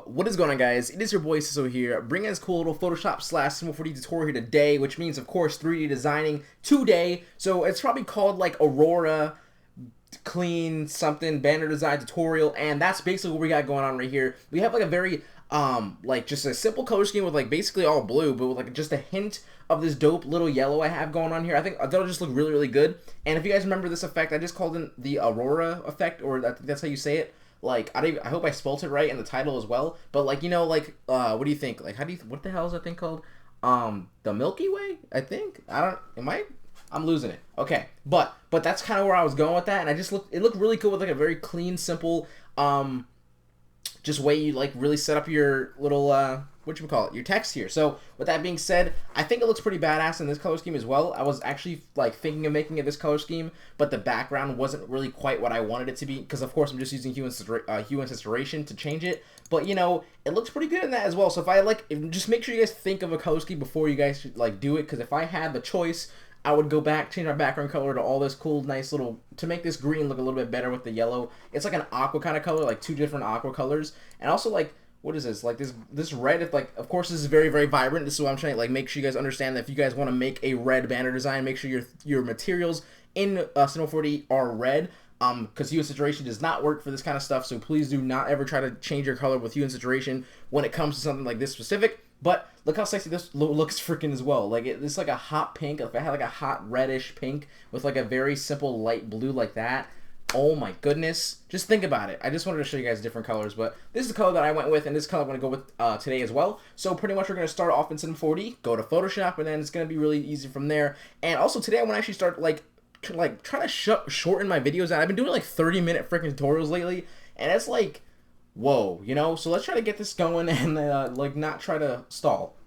What is going on, guys? It is your boy Seso here, bringing us a cool little Photoshop / C4D tutorial here today, which means, of course, 3D designing today. So it's probably called like Aurora clean something banner design tutorial, and that's basically what we got going on right here. We have like a very like just a simple color scheme with like basically all blue, but with like just a hint of this dope little yellow I have going on here. I thought it'll just look really good. And if you guys remember this effect, I just called it the Aurora effect, or I think that's how you say it. Like, I hope I spelled it right in the title as well. But like, you know, like what do you think? Like, what the hell is that thing called? The Milky Way, I think. I'm losing it. Okay, but that's kind of where I was going with that, and it looked really cool with like a very clean, simple just way you like really set up your little your text here. So with that being said, I think it looks pretty badass in this color scheme as well. I was actually like thinking of making it this color scheme, but the background wasn't really quite what I wanted it to be, because of course I'm just using hue and saturation to change it. But you know, it looks pretty good in that as well. So just make sure you guys think of a color scheme before you guys like do it, because if I had the choice, I would go back, change my background color to all this cool, nice little, to make this green look a little bit better with the yellow. It's like an aqua kind of color, like two different aqua colors. And also like, what is this? Like this red, if like, of course this is very, very vibrant. This is what I'm trying to like make sure you guys understand, that if you guys want to make a red banner design, make sure your materials in C4D are red. Because hue and saturation does not work for this kind of stuff, so please do not ever try to change your color with hue and saturation when it comes to something like this specific. But look how sexy this looks freaking as well. Like it's like a hot pink. If I had like a hot reddish pink with like a very simple light blue like that, oh my goodness, just think about it. I just wanted to show you guys different colors, but this is the color that I went with, and this color I'm going to go with today as well. So pretty much we're going to start off in C4D, go to Photoshop, and then it's going to be really easy from there. And also today I want to actually start like trying to shorten my videos out. I've been doing like 30-minute freaking tutorials lately, and it's like, whoa, you know. So let's try to get this going and like not try to stall.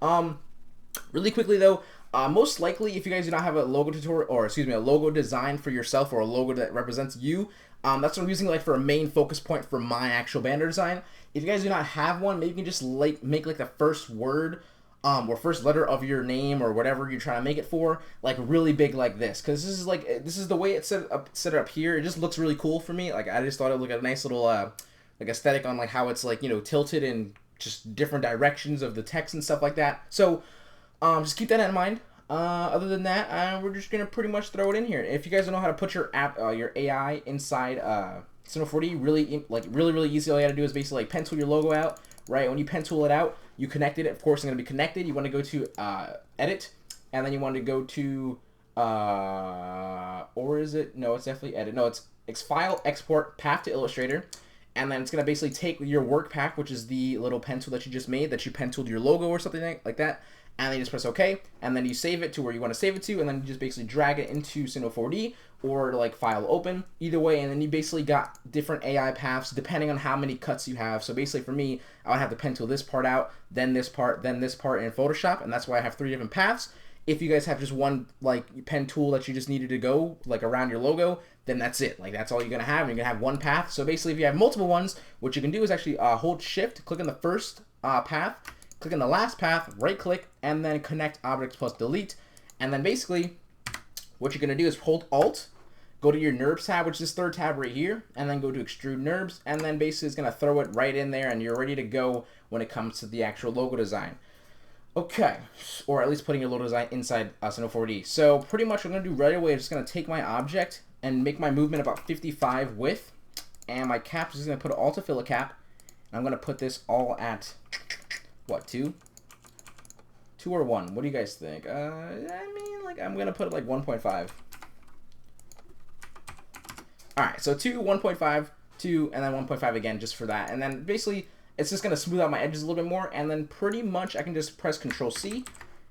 Really quickly though, most likely if you guys do not have a logo tutorial, or excuse me, a logo design for yourself, or a logo that represents you, that's what I'm using like for a main focus point for my actual banner design. If you guys do not have one, maybe you can just like make like the first word or first letter of your name or whatever you're trying to make it for, like really big like this, because this is the way it's set up here. It just looks really cool for me. Like I just thought it looked like a nice little like aesthetic on like how it's like, you know, tilted in just different directions of the text and stuff like that. So just keep that in mind. Other than that, we're just gonna pretty much throw it in here. If you guys don't know how to put your your AI inside C4D, really easy. All you gotta do is basically like pencil your logo out. Right, when you pen tool it out, you connected it. Of course, it's going to be connected. You want to go to edit, and then you want to go to or is it? No, it's definitely edit. No, it's file, export, path to Illustrator, and then it's going to basically take your work path, which is the little pen tool that you just made, that you pen tooled your logo or something like that, and then you just press OK, and then you save it to where you want to save it to, and then you just basically drag it into C4D or like file open, either way, and then you basically got different AI paths depending on how many cuts you have. So basically for me, I would have to pen tool this part out, then this part in Photoshop, and that's why I have 3 different paths. If you guys have just one like pen tool that you just needed to go like around your logo, then that's it. Like that's all you're gonna have, and you're gonna have one path. So basically if you have multiple ones, what you can do is actually hold shift, click on the first path, click on the last path, right click, and then connect objects plus delete. And then basically what you're going to do is hold Alt, go to your NURBS tab, which is this third tab right here, and then go to Extrude NURBS, and then basically it's going to throw it right in there, and you're ready to go when it comes to the actual logo design. Okay, or at least putting your logo design inside C4D. So pretty much what I'm going to do right away is just going to take my object and make my movement about 55 width, and my cap is going to put an autofill cap, and I'm going to put this all at, what, 2? 2 or 1? What do you guys think? I mean, like, I'm gonna put it like 1.5. Alright, so 2, 1.5, 2, and then 1.5 again, just for that. And then basically, it's just gonna smooth out my edges a little bit more, and then pretty much I can just press Control C,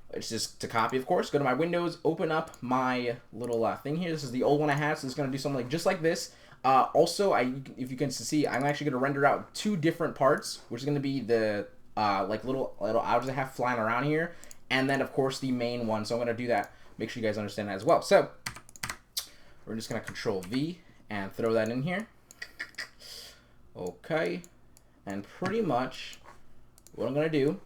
which is just to copy, of course. Go to my Windows, open up my little thing here. This is the old one I had, so it's gonna do something like just like this. Also, if you can see, I'm actually gonna render out 2 different parts, which is gonna be the like little objects I have flying around here, and then of course the main one. So I'm gonna do that. Make sure you guys understand that as well. So we're just gonna Control V and throw that in here. Okay, and pretty much what I'm gonna do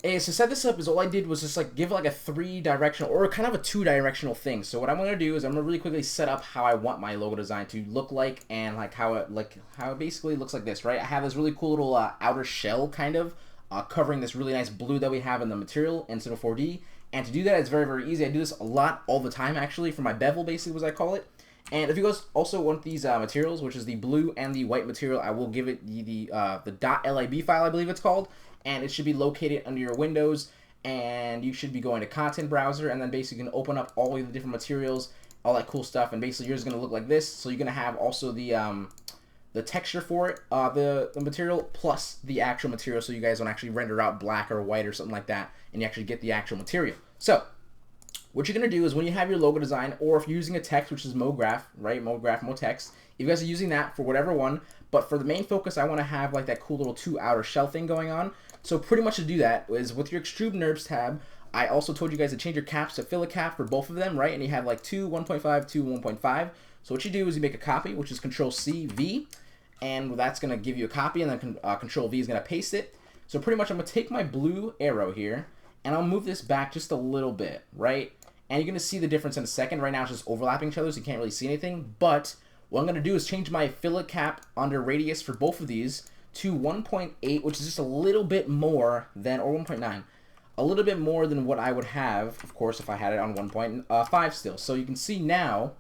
And to set this up is all I did was just like give like a 3-directional or kind of a 2-directional thing. So what I'm gonna do is I'm gonna really quickly set up how I want my logo design to look like, and like how it basically looks like this, right? I have this really cool little outer shell kind of covering this really nice blue that we have in the material in C4D. And to do that, it's very, very easy. I do this a lot all the time actually for my bevel, basically, as I call it. And if you guys also want these materials, which is the blue and the white material, I will give it the .lib file, I believe it's called, and it should be located under your Windows, and you should be going to content browser, and then basically you can open up all of the different materials, all that cool stuff, and basically yours is going to look like this. So you're going to have also the texture for it, the material, plus the actual material, so you guys don't actually render out black or white or something like that, and you actually get the actual material. So what you're going to do is when you have your logo design, or if you're using a text, which is MoGraph, right? MoGraph, MoText. If you guys are using that for whatever one, but for the main focus, I want to have like that cool little 2 outer shell thing going on. So pretty much to do that is with your Extrude NURBS tab, I also told you guys to change your caps to fill a cap for both of them, right? And you have like 2, 1.5, 2, 1.5. So what you do is you make a copy, which is Control-C, V, and that's going to give you a copy, and then Control-V is going to paste it. So pretty much I'm going to take my blue arrow here, and I'll move this back just a little bit, right? And you're going to see the difference in a second. Right now it's just overlapping each other, so you can't really see anything. But what I'm going to do is change my fillet cap under radius for both of these to 1.8, which is just a little bit more than, or 1.9, a little bit more than what I would have, of course, if I had it on 1.5 still. So you can see now,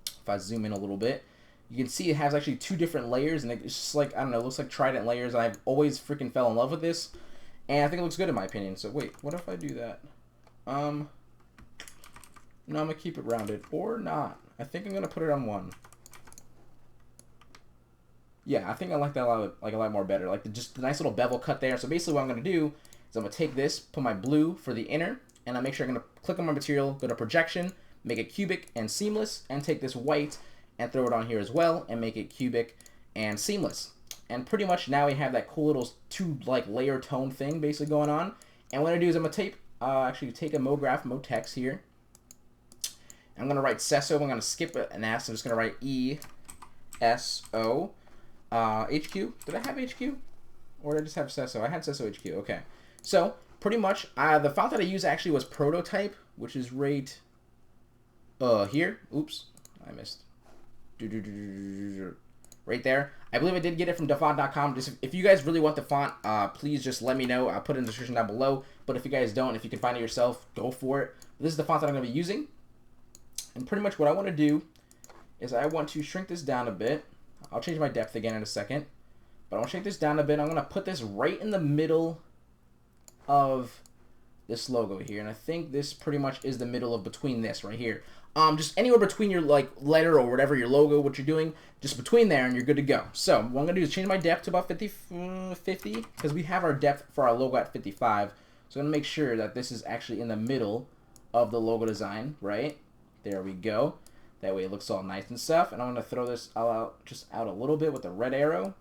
if I zoom in a little bit, you can see it has actually 2 different layers, and it's just like, I don't know, it looks like trident layers. I've always freaking fell in love with this, and I think it looks good in my opinion. So wait, what if I do that? No, I'm going to keep it rounded. Or not. I think I'm going to put it on 1. Yeah, I think I like that a lot more better. Like just the nice little bevel cut there. So basically what I'm going to do is I'm going to take this, put my blue for the inner, and I make sure I'm going to click on my material, go to projection, make it cubic and seamless, and take this white and throw it on here as well, and make it cubic and seamless. And pretty much now we have that cool little 2 like layer tone thing basically going on. And what I do is I'm going to actually take a MoGraph, MoText here. I'm going to write Seso. I'm going to skip an S. I'm just going to write E-S-O. HQ. Did I have HQ? Or did I just have Seso? I had Seso HQ. Okay. So, pretty much, the font that I used actually was Prototype, which is right here. Oops. I missed. Right there. I believe I did get it from defont.com. Just if you guys really want the font, please just let me know. I'll put it in the description down below. But if you guys don't, if you can find it yourself, go for it. This is the font that I'm going to be using. And pretty much what I want to do is I want to shrink this down a bit. I'll change my depth again in a second. But I want to shrink this down a bit. I'm going to put this right in the middle of this logo here. And I think this pretty much is the middle of between this right here. Just anywhere between your like letter or whatever, your logo, what you're doing, just between there and you're good to go. So what I'm going to do is change my depth to about 50, because we have our depth for our logo at 55. So I'm going to make sure that this is actually in the middle of the logo design, right? There we go. That way it looks all nice and stuff. And I'm going to throw this just out a little bit with the red arrow.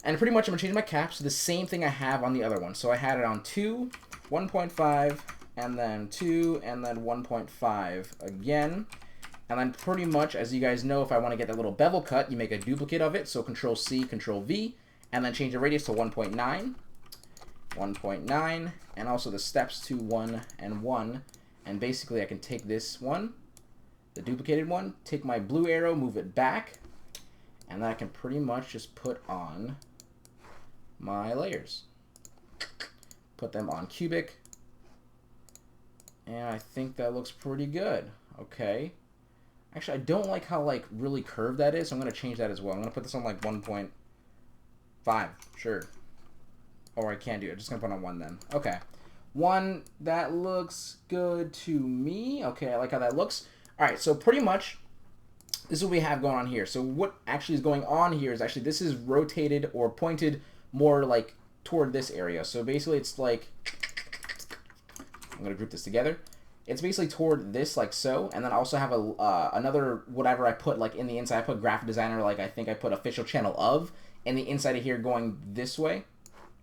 And pretty much I'm going to change my caps to the same thing I have on the other one. So I had it on 2, 1.5, and then 2, and then 1.5 again. And then pretty much, as you guys know, if I want to get that little bevel cut, you make a duplicate of it. So Control-C, Control-V, and then change the radius to 1.9, 1.9, and also the steps to 1 and 1. And basically I can take this one, the duplicated one, take my blue arrow, move it back, and then I can pretty much just put on my layers. Put them on cubic, and I think that looks pretty good. Okay. Actually, I don't like how like really curved that is, so I'm going to change that as well. I'm going to put this on like 1.5, sure. Or I can't do it, just going to put on 1 then. Okay. 1, that looks good to me. Okay, I like how that looks. Alright, so pretty much, this is what we have going on here. So what actually is going on here is actually this is rotated or pointed more like toward this area. So basically it's like, I'm going to group this together. It's basically toward this like so, and then I also have another whatever I put like in the inside. I put graphic designer, like I think I put official channel of, and the inside of here going this way,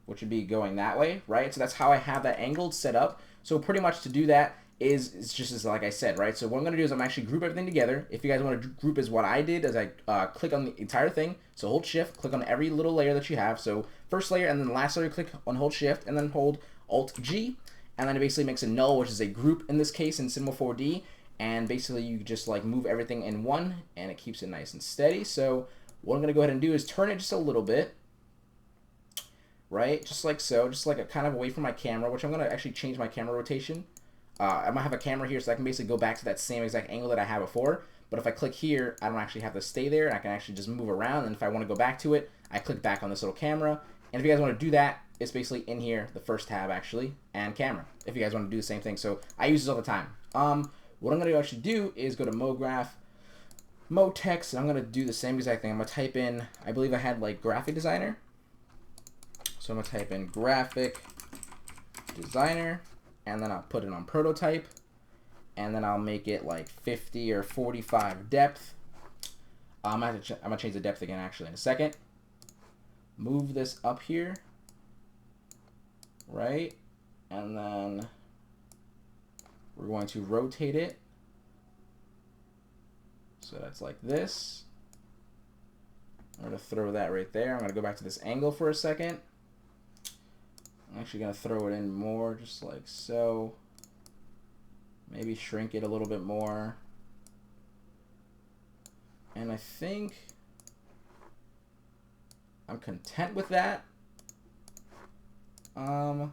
which would be going that way, right? So that's how I have that angled set up. So pretty much to do that, is just as like I said, right? So what I'm going to do is I'm actually group everything together. If you guys want to group as what I did, as I click on the entire thing. So hold shift, click on every little layer that you have. So first layer and then the last layer, click on hold shift and then hold Alt G. And then it basically makes a null, which is a group in this case in Cinema 4D. And basically you just like move everything in one and it keeps it nice and steady. So what I'm going to go ahead and do is turn it just a little bit. Right? Just like so. Just like a kind of away from my camera, which I'm going to actually change my camera rotation. I might have a camera here so I can basically go back to that same exact angle that I had before. But if I click here, I don't actually have to stay there. I can actually just move around. And if I want to go back to it, I click back on this little camera. And if you guys want to do that, it's basically in here, the first tab actually, and camera. If you guys want to do the same thing. So I use this all the time. What I'm going to actually do is go to MoGraph, MoText, and I'm going to do the same exact thing. I'm going to type in, I believe I had like graphic designer. So I'm going to type in graphic designer. And then I'll put it on prototype, and then I'll make it like 50 or 45 depth. I'm gonna change the depth again actually in a second. Move this up here, right? And then we're going to rotate it. So that's like this. I'm gonna throw that right there. I'm gonna go back to this angle for a second. I'm actually going to throw it in more, just like so. Maybe shrink it a little bit more. And I think I'm content with that. I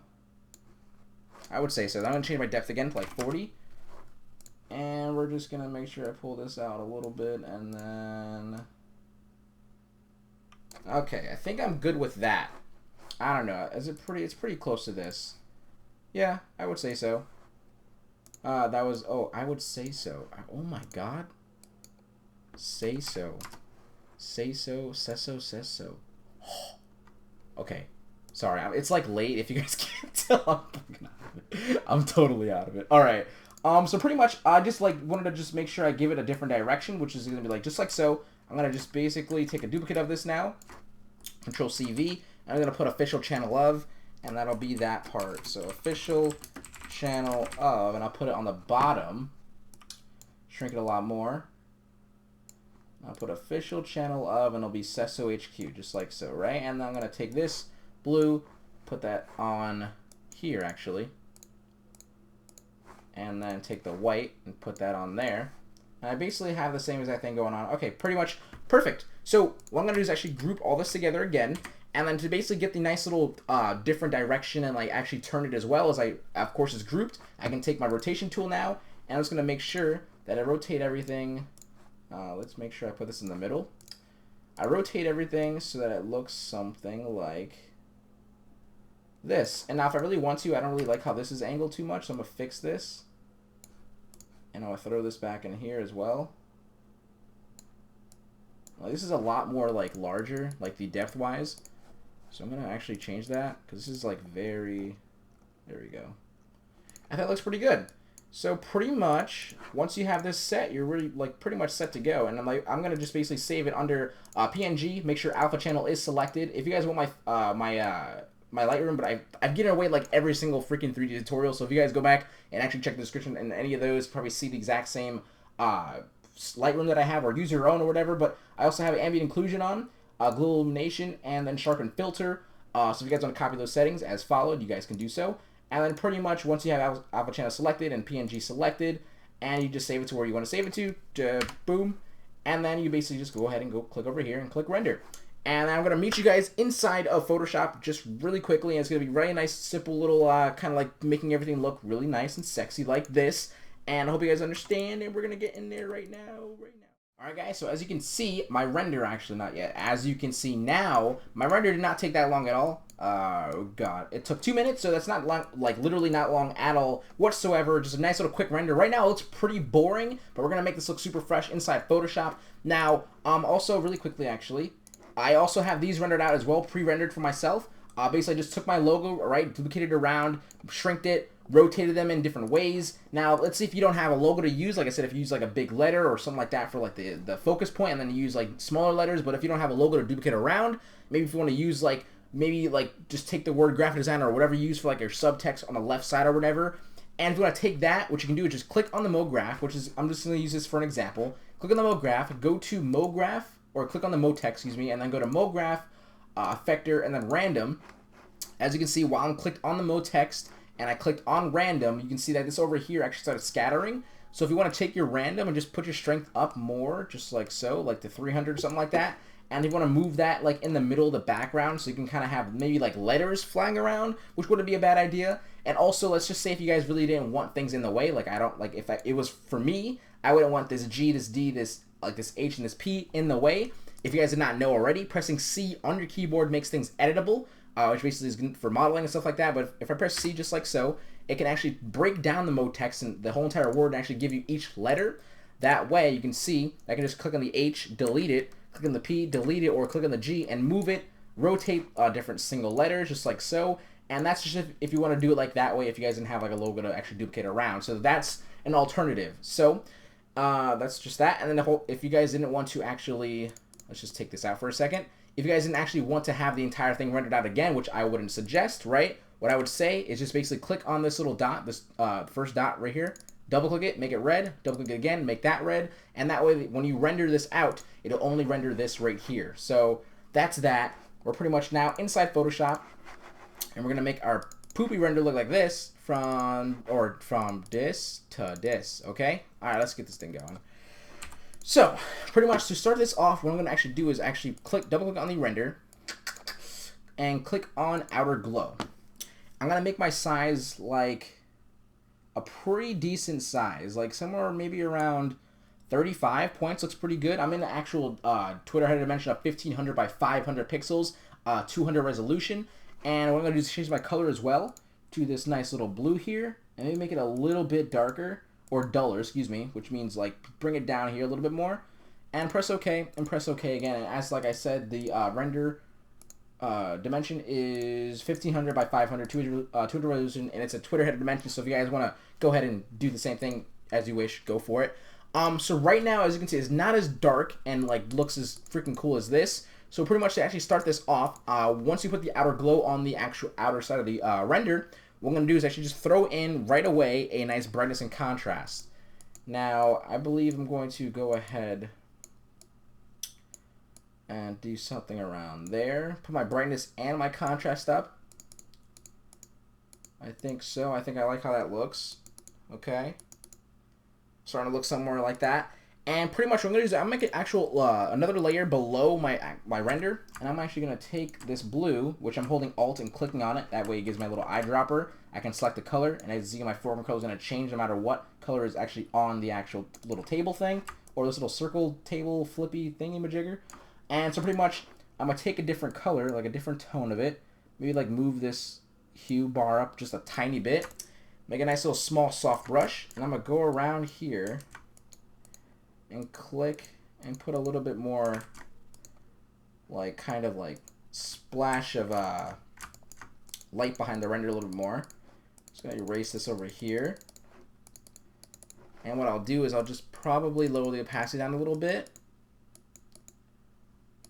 would say so. I'm going to change my depth again to like 40. And we're just going to make sure I pull this out a little bit and then... Okay, I think I'm good with that. I don't know. Is it pretty? It's pretty close to this. Yeah, I would say so. That was. Oh, I would say so. Oh my God. Seso. Seso. Okay. Sorry. It's like late. If you guys can't tell, I'm totally out of it. All right. So pretty much, I just like wanted to just make sure I give it a different direction, which is gonna be like just like so. I'm gonna just basically take a duplicate of this now. Control CV. I'm going to put official channel of, and that'll be that part. So official channel of, and I'll put it on the bottom. Shrink it a lot more. I'll put official channel of, and it'll be Seso HQ, just like so, right? And then I'm going to take this blue, put that on here, actually. And then take the white and put that on there. And I basically have the same exact thing going on. Okay, pretty much perfect. So what I'm going to do is actually group all this together again. And then to basically get the nice little different direction and like actually turn it as well as I, of course, is grouped, I can take my rotation tool now. And I'm just going to make sure that I rotate everything. Let's make sure I put this in the middle. I rotate everything so that it looks something like this. And now if I really want to, I don't really like how this is angled too much, so I'm going to fix this. And I'll throw this back in here as well. Well, this is a lot more like larger, like the depth wise. So I'm going to actually change that because this is like very, there we go. I think it looks pretty good. So pretty much once you have this set, you're really like pretty much set to go. And I'm going to just basically save it under PNG, make sure alpha channel is selected. If you guys want my my Lightroom, but I've given away like every single freaking 3D tutorial. So if you guys go back and actually check the description and any of those, probably see the exact same Lightroom that I have or use your own or whatever. But I also have ambient inclusion on, glue illumination, and then sharpen filter. So if you guys want to copy those settings as followed, you guys can do so. And then pretty much once you have alpha channel selected and PNG selected, and you just save it to where you want to save it to, boom. And then you basically just go ahead and go click over here and click render. And I'm going to meet you guys inside of Photoshop just really quickly. And it's going to be very nice, simple little kind of like making everything look really nice and sexy like this. And I hope you guys understand. And we're going to get in there right now. Alright guys, so as you can see, my render, actually not yet. As you can see now, my render did not take that long at all. Oh god. It took 2 minutes, so that's not long, like literally not long at all whatsoever. Just a nice little quick render. Right now it looks pretty boring, but we're going to make this look super fresh inside Photoshop. Now, also really quickly actually, I also have these rendered out as well, pre-rendered for myself. Basically, I just took my logo, right, duplicated around, shrinked it, rotated them in different ways. Now, let's see if you don't have a logo to use. Like I said, if you use like a big letter or something like that for like the focus point, and then you use like smaller letters. But if you don't have a logo to duplicate around, maybe if you want to use like, maybe like just take the word graphic designer or whatever you use for like your subtext on the left side or whatever, And if you want to take that, what you can do is just click on the mode graph, which is, I'm just going to use this for an example. Click on the mode graph, go to mode graph, or click on the mode text, excuse me, and then go to mode graph, effector, and then random. As you can see, while I'm clicked on the mode text and I clicked on random, you can see that this over here actually started scattering. So if you want to take your random and just put your strength up more, just like so, like to 300 or something like that, and you want to move that like in the middle of the background so you can kind of have maybe like letters flying around, which wouldn't be a bad idea. And also, let's just say if you guys really didn't want things in the way, like I don't, like if it was for me, I wouldn't want this G, this D, this like this H and this P in the way. If you guys did not know already, pressing C on your keyboard makes things editable, which basically is good for modeling and stuff like that. But if I press C just like so, it can actually break down the mode text and the whole entire word and actually give you each letter. That way, you can see, I can just click on the H, delete it, click on the P, delete it, or click on the G and move it, rotate different single letters just like so. And that's just if you want to do it like that way, if you guys didn't have like a logo to actually duplicate around. So that's an alternative. So that's just that. And then the whole, if you guys didn't want to actually, let's just take this out for a second. If you guys didn't actually want to have the entire thing rendered out again, which I wouldn't suggest, right? What I would say is just basically click on this little dot, this first dot right here, double click it, make it red, double click it again, make that red, and that way when you render this out, it'll only render this right here. So that's that. We're pretty much now inside Photoshop, and we're gonna make our poopy render look like this from this to this, okay? All right, let's get this thing going. So, pretty much to start this off, what I'm going to actually do is actually double click on the render and click on outer glow. I'm going to make my size like a pretty decent size, like somewhere maybe around 35 points. Looks pretty good. I'm in the actual Twitter header dimension of 1500 by 500 pixels, 200 resolution. And what I'm going to do is change my color as well to this nice little blue here, and maybe make it a little bit darker. Or duller, excuse me, which means like bring it down here a little bit more, and press OK, and press OK again. And as like I said, the render dimension is 1500 by 500, 200 resolution, and it's a Twitter header dimension. So if you guys want to go ahead and do the same thing as you wish, go for it. So right now, as you can see, it's not as dark and like looks as freaking cool as this. So pretty much to actually start this off, once you put the outer glow on the actual outer side of the render, what I'm going to do is actually just throw in right away a nice brightness and contrast. Now, I believe I'm going to go ahead and do something around there. Put my brightness and my contrast up. I think so. I think I like how that looks. Okay. Starting to look somewhere like that. And pretty much what I'm going to do is I'm going to make an actual, another layer below my render. And I'm actually going to take this blue, which I'm holding Alt and clicking on it. That way it gives my little eyedropper. I can select the color, and as you see, my foreground color is going to change no matter what color is actually on the actual little table thing, or this little circle table flippy thingy-majigger. And so pretty much, I'm going to take a different color, like a different tone of it. Maybe like move this hue bar up just a tiny bit. Make a nice little small soft brush, and I'm going to go around here and click and put a little bit more like kind of like splash of light behind the render a little bit more. Just gonna erase this over here, and what I'll do is I'll just probably lower the opacity down a little bit,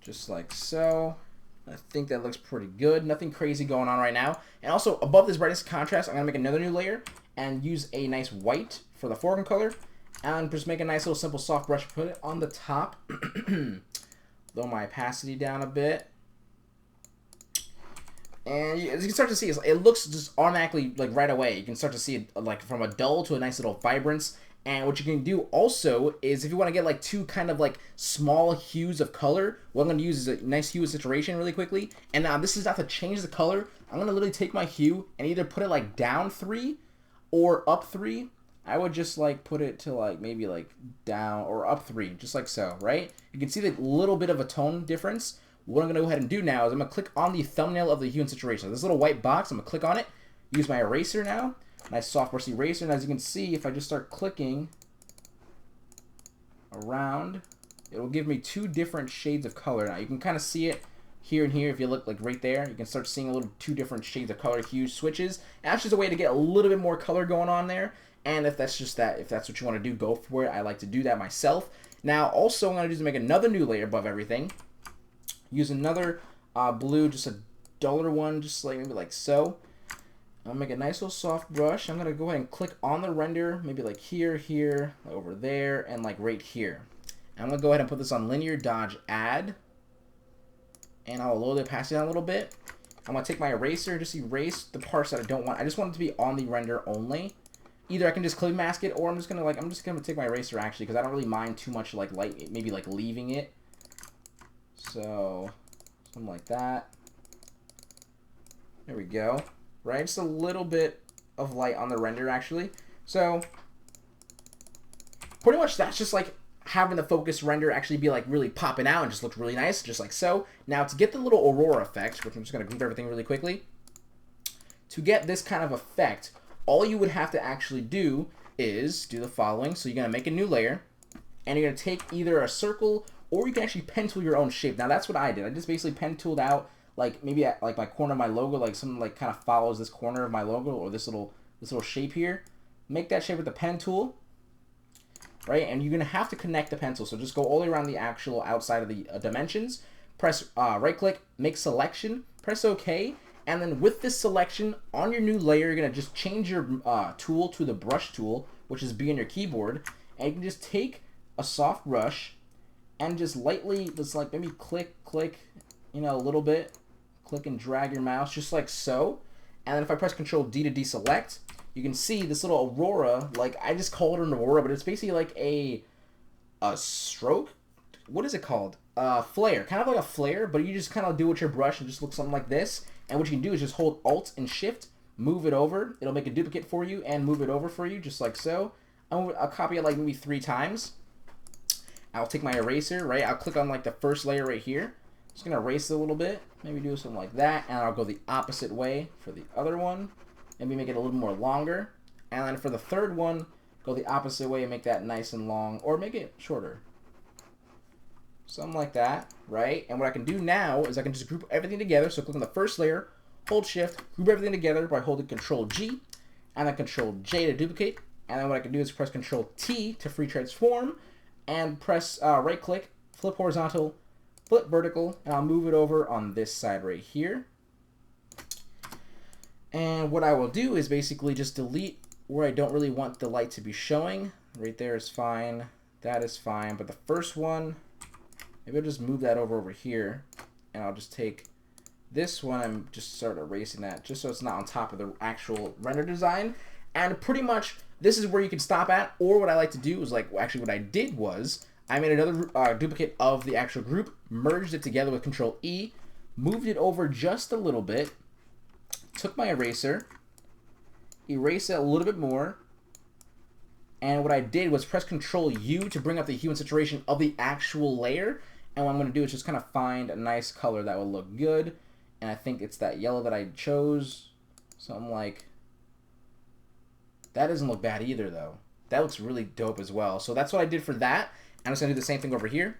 just like so. I think that looks pretty good. Nothing crazy going on right now. And also above this brightness contrast, I'm gonna make another new layer and use a nice white for the foreground color. And just make a nice little simple soft brush, put it on the top. Lower my opacity down a bit. And as you can start to see, it looks just automatically, like right away, you can start to see it like from a dull to a nice little vibrance. And what you can do also is if you want to get like two kind of like small hues of color, what I'm going to use is a nice hue of saturation really quickly. And now this is not to change the color. I'm going to literally take my hue and either put it like down 3 or up 3. I would just like put it to like maybe like down or up 3, just like so, right? You can see the little bit of a tone difference. What I'm going to go ahead and do now is I'm going to click on the thumbnail of the hue and saturation. This little white box, I'm going to click on it, use my eraser now, nice soft brush eraser, and as you can see, if I just start clicking around, it will give me 2 different shades of color. Now you can kind of see it here and here. If you look like right there, you can start seeing a little 2 different shades of color, hue switches. And that's just a way to get a little bit more color going on there. And if that's just that, if that's what you want to do, go for it. I like to do that myself. Now, also, what I'm going to do is make another new layer above everything. Use another blue, just a duller one, just like maybe like so. I'll make a nice little soft brush. I'm gonna go ahead and click on the render, maybe like here, here, over there, and like right here. I'm gonna go ahead and put this on linear dodge add, and I'll load it, pass it down a little bit. I'm gonna take my eraser, just erase the parts that I don't want. I just want it to be on the render only. Either I can just clip mask it, or I'm just gonna take my eraser actually, because I don't really mind too much like light, maybe like leaving it. So something like that. There we go. Right, just a little bit of light on the render actually. So pretty much that's just like having the focus render actually be like really popping out and just look really nice, just like so. Now to get the little Aurora effect, which I'm just gonna group everything really quickly. To get this kind of effect, all you would have to actually do is do the following. So you're gonna make a new layer, and you're gonna take either a circle or you can actually pen tool your own shape. Now that's what I did. I just basically pen tooled out like maybe at like my corner of my logo, like something like kind of follows this corner of my logo or this little shape here. Make that shape with the pen tool, right? And you're gonna have to connect the pencil. So just go all the way around the actual outside of the dimensions. Press right click, make selection, press OK, and then with this selection on your new layer, you're gonna just change your tool to the brush tool, which is B on your keyboard, and you can just take a soft brush and just lightly, just like maybe click, you know, a little bit. Click and drag your mouse just like so. And then if I press Control D to deselect, you can see this little Aurora, like I just call it an Aurora, but it's basically like a stroke. What is it called? Flare. Kind of like a flare, but you just kind of do it with your brush and just look something like this. And what you can do is just hold Alt and Shift, move it over. It'll make a duplicate for you and move it over for you just like so. I'll copy it like maybe 3 times. I'll take my eraser, right? I'll click on like the first layer right here. Just gonna erase it a little bit, maybe do something like that, and I'll go the opposite way for the other one. Maybe make it a little more longer. And then for the third one, go the opposite way and make that nice and long, or make it shorter. Something like that, right? And what I can do now is I can just group everything together. So click on the first layer, hold Shift, group everything together by holding Control G, and then Control J to duplicate. And then what I can do is press Control T to free transform, and press right click, flip horizontal, flip vertical, and I'll move it over on this side right here. And what I will do is basically just delete where I don't really want the light to be showing. Right there is fine, that is fine, but the first one, maybe I'll just move that over here, and I'll just take this one and just start erasing that, just so it's not on top of the actual render design. And pretty much this is where you can stop at, or what I like to do is like, actually what I did was, I made another duplicate of the actual group, merged it together with Control E, moved it over just a little bit, took my eraser, erased it a little bit more, and what I did was press Control U to bring up the hue and saturation of the actual layer. And what I'm going to do is just kind of find a nice color that will look good. And I think it's that yellow that I chose. Something like... That doesn't look bad either, though. That looks really dope as well. So that's what I did for that. I'm just going to do the same thing over here.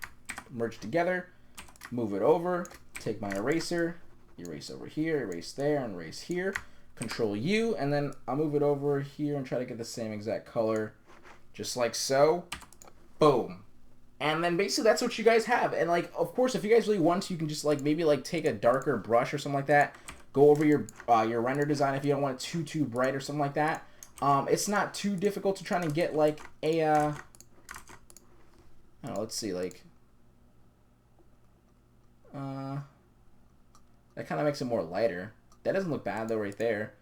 Merge together. Move it over. Take my eraser. Erase over here. Erase there. And erase here. Control U. And then I'll move it over here and try to get the same exact color. Just like so. Boom. And then basically that's what you guys have. And like, of course, if you guys really want to, you can just like maybe like take a darker brush or something like that. Go over your render design if you don't want it too bright or something like that. It's not too difficult to try to get like a, I don't know, let's see, like, that kind of makes it more lighter. That doesn't look bad though right there.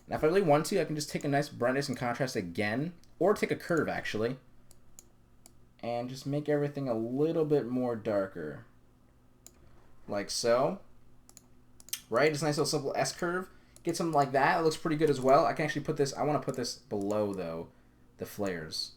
Now if I really want to, I can just take a nice brightness and contrast again, or take a curve actually, and just make everything a little bit more darker. Like so. Right? Just a nice little simple S curve. Get something like that. It looks pretty good as well. I can actually put this, I want to put this below though, the flares.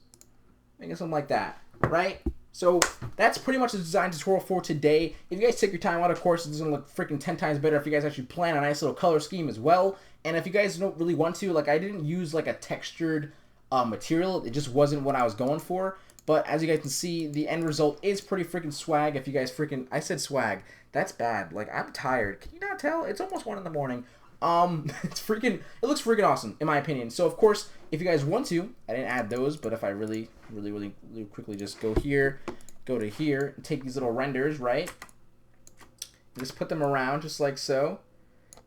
Make it something like that. Right? So that's pretty much the design tutorial for today. If you guys take your time out, of course, it's going to look freaking 10 times better if you guys actually plan a nice little color scheme as well. And if you guys don't really want to, like I didn't use like a textured material. It just wasn't what I was going for. But as you guys can see, the end result is pretty freaking swag. If you guys freaking... I said swag. That's bad. Like, I'm tired. Can you not tell? It's almost 1 in the morning. It's freaking... It looks freaking awesome, in my opinion. So, of course, if you guys want to, I didn't add those, but if I really quickly just go here, go to here, and take these little renders, right? Just put them around just like so.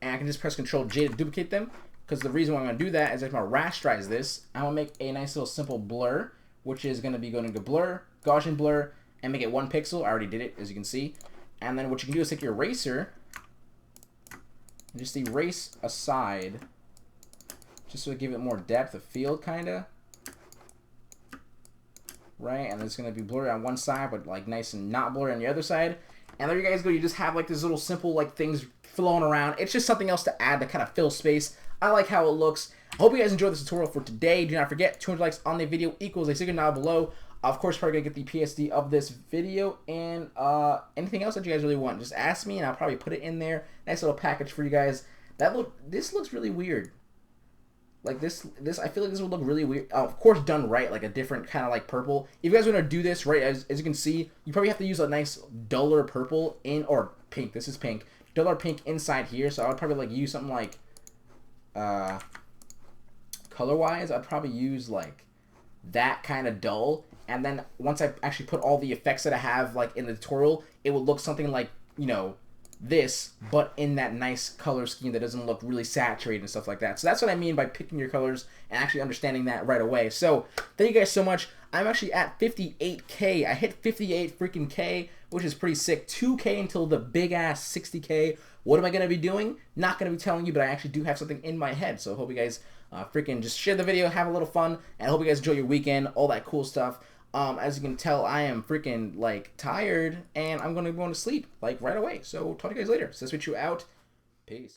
And I can just press Control J to duplicate them. because the reason why I'm going to do that is I'm going to rasterize this. I'm going to make a nice little simple blur, which is going to be going to blur, Gaussian blur, and make it 1 pixel. I already did it, as you can see. And then what you can do is take your eraser and just erase a side, just to give it more depth of field, kind of. Right, and it's going to be blurry on one side, but like nice and not blurry on the other side. And there you guys go. You just have like this little simple like things flowing around. It's just something else to add to kind of fill space. I like how it looks. I hope you guys enjoyed this tutorial for today. Do not forget, 200 likes on the video equals a signal down below. Of course, probably gonna get the PSD of this video, and anything else that you guys really want, just ask me, and I'll probably put it in there. Nice little package for you guys. This looks really weird. Like this, I feel like this would look really weird. Of course, done right, like a different kind of like purple. If you guys want to do this right, as you can see, you probably have to use a nice duller purple or pink. This is pink, duller pink inside here. So I would probably like use something like, color-wise, I'd probably use like that kind of dull. And then once I actually put all the effects that I have like in the tutorial, it would look something like, you know, this, but in that nice color scheme that doesn't look really saturated and stuff like that. So that's what I mean by picking your colors and actually understanding that right away. So thank you guys so much. I'm actually at 58K. I hit 58 freaking K, which is pretty sick. 2K until the big ass 60K. What am I going to be doing? Not going to be telling you, but I actually do have something in my head. So I hope you guys freaking just share the video, have a little fun, and I hope you guys enjoy your weekend, all that cool stuff. As you can tell, I am freaking, like, tired, and I'm going to go to sleep, like, right away. So, talk to you guys later. So, switch you out. Peace.